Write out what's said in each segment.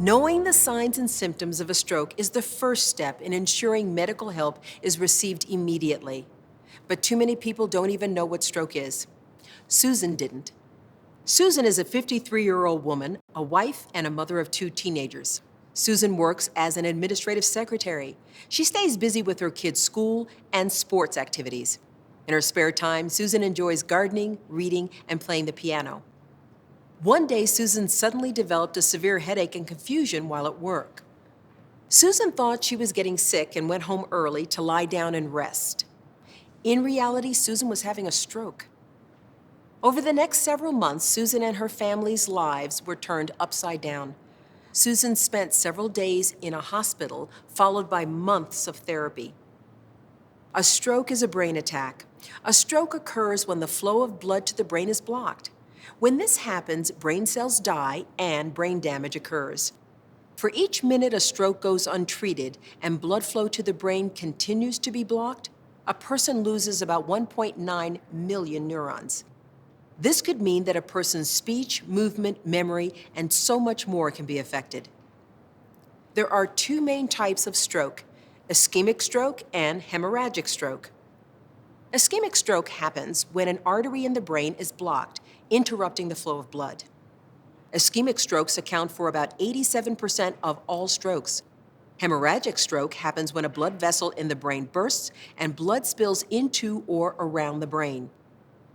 Knowing the signs and symptoms of a stroke is the first step in ensuring medical help is received immediately. But too many people don't even know what stroke is. Susan didn't. Susan is a 53-year-old woman, a wife, and a mother of 2 teenagers. Susan works as an administrative secretary. She stays busy with her kids' school and sports activities. In her spare time, Susan enjoys gardening, reading, and playing the piano. One day, Susan suddenly developed a severe headache and confusion while at work. Susan thought she was getting sick and went home early to lie down and rest. In reality, Susan was having a stroke. Over the next several months, Susan and her family's lives were turned upside down. Susan spent several days in a hospital, followed by months of therapy. A stroke is a brain attack. A stroke occurs when the flow of blood to the brain is blocked. When this happens, brain cells die and brain damage occurs. For each minute a stroke goes untreated and blood flow to the brain continues to be blocked, a person loses about 1.9 million neurons. This could mean that a person's speech, movement, memory, and so much more can be affected. There are 2 main types of stroke: ischemic stroke and hemorrhagic stroke. Ischemic stroke happens when an artery in the brain is blocked, interrupting the flow of blood. Ischemic strokes account for about 87% of all strokes. Hemorrhagic stroke happens when a blood vessel in the brain bursts and blood spills into or around the brain.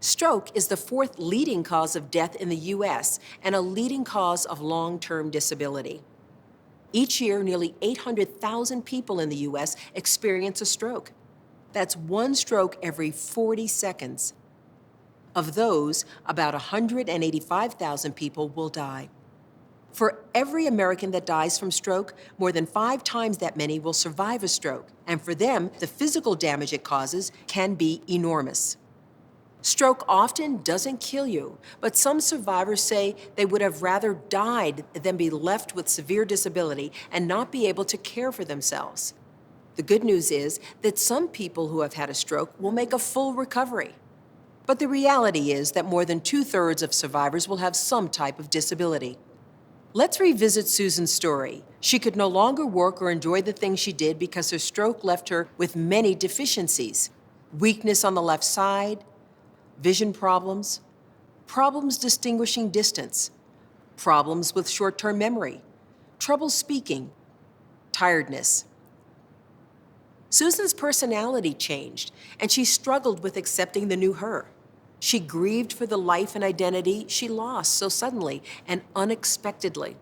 Stroke is the 4th leading cause of death in the U.S. and a leading cause of long-term disability. Each year, nearly 800,000 people in the U.S. experience a stroke. That's 1 stroke every 40 seconds. Of those, about 185,000 people will die. For every American that dies from stroke, more than 5 times that many will survive a stroke. And for them, the physical damage it causes can be enormous. Stroke often doesn't kill you, but some survivors say they would have rather died than be left with severe disability and not be able to care for themselves. The good news is that some people who have had a stroke will make a full recovery. But the reality is that more than 2/3 of survivors will have some type of disability. Let's revisit Susan's story. She could no longer work or enjoy the things she did because her stroke left her with many deficiencies: weakness on the left side, vision problems, problems distinguishing distance, problems with short-term memory, trouble speaking, tiredness. Susan's personality changed, and she struggled with accepting the new her. She grieved for the life and identity she lost so suddenly and unexpectedly.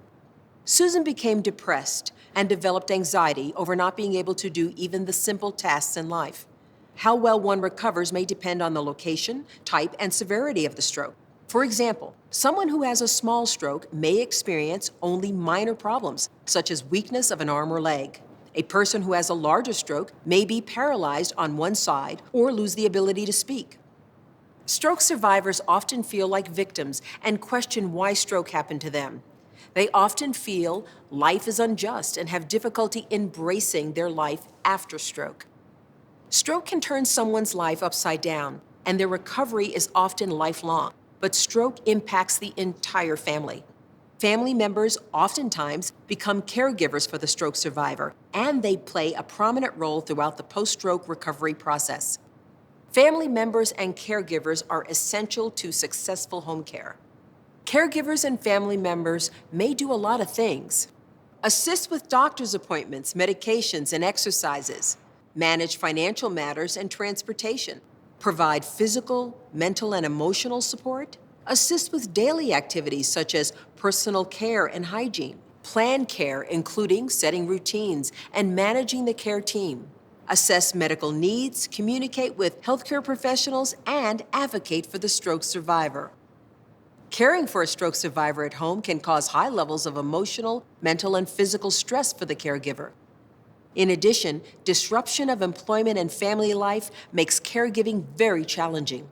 Susan became depressed and developed anxiety over not being able to do even the simple tasks in life. How well one recovers may depend on the location, type, and severity of the stroke. For example, someone who has a small stroke may experience only minor problems, such as weakness of an arm or leg. A person who has a larger stroke may be paralyzed on one side or lose the ability to speak. Stroke survivors often feel like victims and question why stroke happened to them. They often feel life is unjust and have difficulty embracing their life after stroke. Stroke can turn someone's life upside down, and their recovery is often lifelong, but stroke impacts the entire family. Family members oftentimes become caregivers for the stroke survivor, and they play a prominent role throughout the post-stroke recovery process. Family members and caregivers are essential to successful home care. Caregivers and family members may do a lot of things: assist with doctor's appointments, medications, and exercises, manage financial matters and transportation, provide physical, mental, and emotional support, assist with daily activities such as personal care and hygiene, plan care including setting routines and managing the care team, assess medical needs, communicate with healthcare professionals, and advocate for the stroke survivor. Caring for a stroke survivor at home can cause high levels of emotional, mental, and physical stress for the caregiver. In addition, disruption of employment and family life makes caregiving very challenging.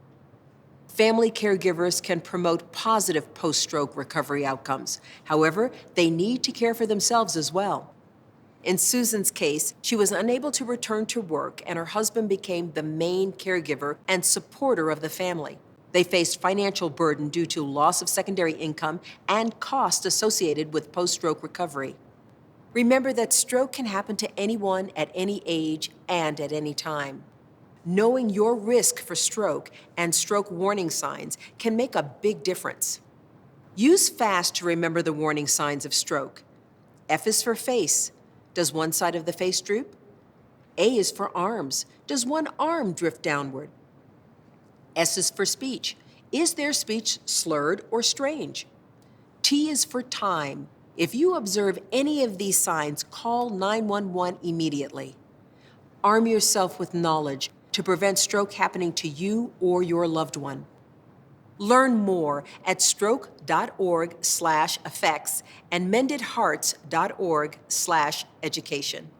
Family caregivers can promote positive post-stroke recovery outcomes. However, they need to care for themselves as well. In Susan's case, she was unable to return to work, and her husband became the main caregiver and supporter of the family. They faced financial burden due to loss of secondary income and costs associated with post-stroke recovery. Remember that stroke can happen to anyone at any age and at any time. Knowing your risk for stroke and stroke warning signs can make a big difference. Use FAST to remember the warning signs of stroke. F is for face. Does one side of the face droop? A is for arms. Does one arm drift downward? S is for speech. Is their speech slurred or strange? T is for time. If you observe any of these signs, call 911 immediately. Arm yourself with knowledge to prevent stroke happening to you or your loved one. Learn more at stroke.org/effects and mendedhearts.org/education.